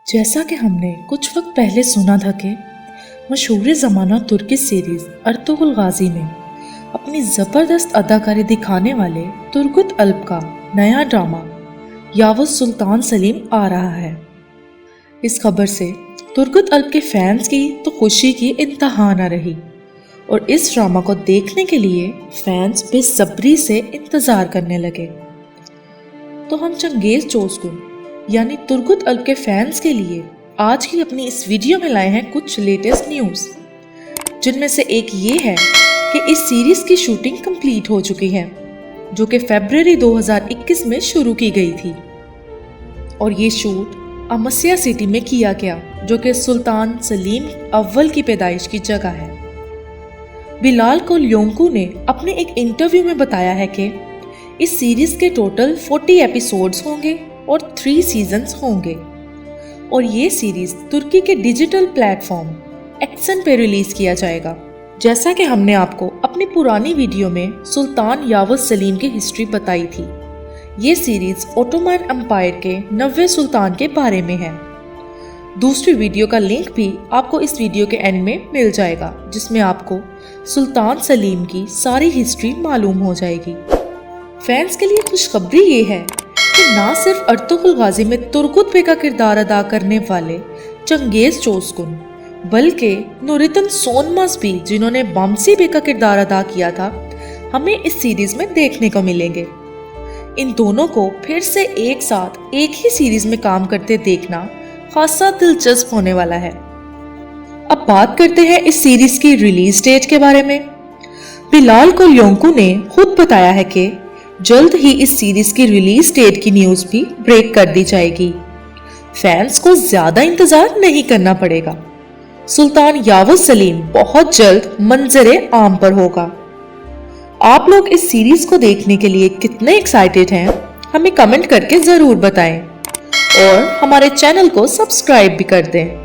जैसा कि हमने कुछ वक्त पहले सुना था कि मशहूर ज़माना तुर्की सीरीज़ अर्तुगरुल गाजी में अपनी ज़बरदस्त अदाकारी दिखाने वाले तुर्गुत अल्प का नया ड्रामा यावुज़ सुल्तान सलीम आ रहा है। इस खबर से तुर्गुत अल्प के फैंस की तो खुशी की इंतहा न रही और इस ड्रामा को देखने के लिए फैंस बेसब्री से इंतज़ार करने लगे। तो हम चंगेज़ चोज़गुन यानी तुर्गुत अल्प के फैंस के लिए आज की अपनी इस वीडियो में लाए हैं कुछ लेटेस्ट न्यूज़, जिनमें से एक ये है कि इस सीरीज की शूटिंग कंप्लीट हो चुकी है, जो कि फरवरी 2021 में शुरू की गई थी और ये शूट अमस्या सिटी में किया गया, जो कि सुल्तान सलीम अव्वल की पैदाइश की जगह है। बिलाल कोलयोंकू ने अपने एक इंटरव्यू में बताया है कि इस सीरीज के टोटल 40 एपिसोड्स होंगे और 3 सीजन्स होंगे और ये सीरीज तुर्की के डिजिटल प्लेटफॉर्म एक्सन पे रिलीज किया जाएगा। जैसा कि हमने आपको अपनी पुरानी वीडियो में सुल्तान यावुज़ सलीम की हिस्ट्री बताई थी, ये सीरीज ओटोमन एम्पायर के 90वें सुल्तान के बारे में है। दूसरी वीडियो का लिंक भी आपको इस वीडियो के एंड में मिल जाएगा, जिसमें आपको सुल्तान सलीम की सारी हिस्ट्री मालूम हो जाएगी। फैंस के लिए खुशखबरी ये है कि ना सिर्फ अर्तुगरुल गाजी में तुर्गुत बे का किरदार अदा करने वाले चंगेज़ चोज़गुन, बल्कि नूरितन सोनमस भी, जिन्होंने बमसी बे का किरदार अदा किया था, हमें इस सीरीज में देखने को मिलेंगे। इन दोनों को फिर से एक साथ एक ही सीरीज में काम करते देखना खासा दिलचस्प होने वाला है। अब बात करते हैं इस सीरीज की रिलीज डेट के बारे में। बिलाल कोलयोंकू ने खुद बताया है कि जल्द ही इस सीरीज की रिलीज डेट की न्यूज भी ब्रेक कर दी जाएगी। फैंस को ज्यादा इंतजार नहीं करना पड़ेगा। सुल्तान यावुज़ सलीम बहुत जल्द मंजरे आम पर होगा। आप लोग इस सीरीज को देखने के लिए कितने एक्साइटेड हैं, हमें कमेंट करके जरूर बताएं और हमारे चैनल को सब्सक्राइब भी कर दें।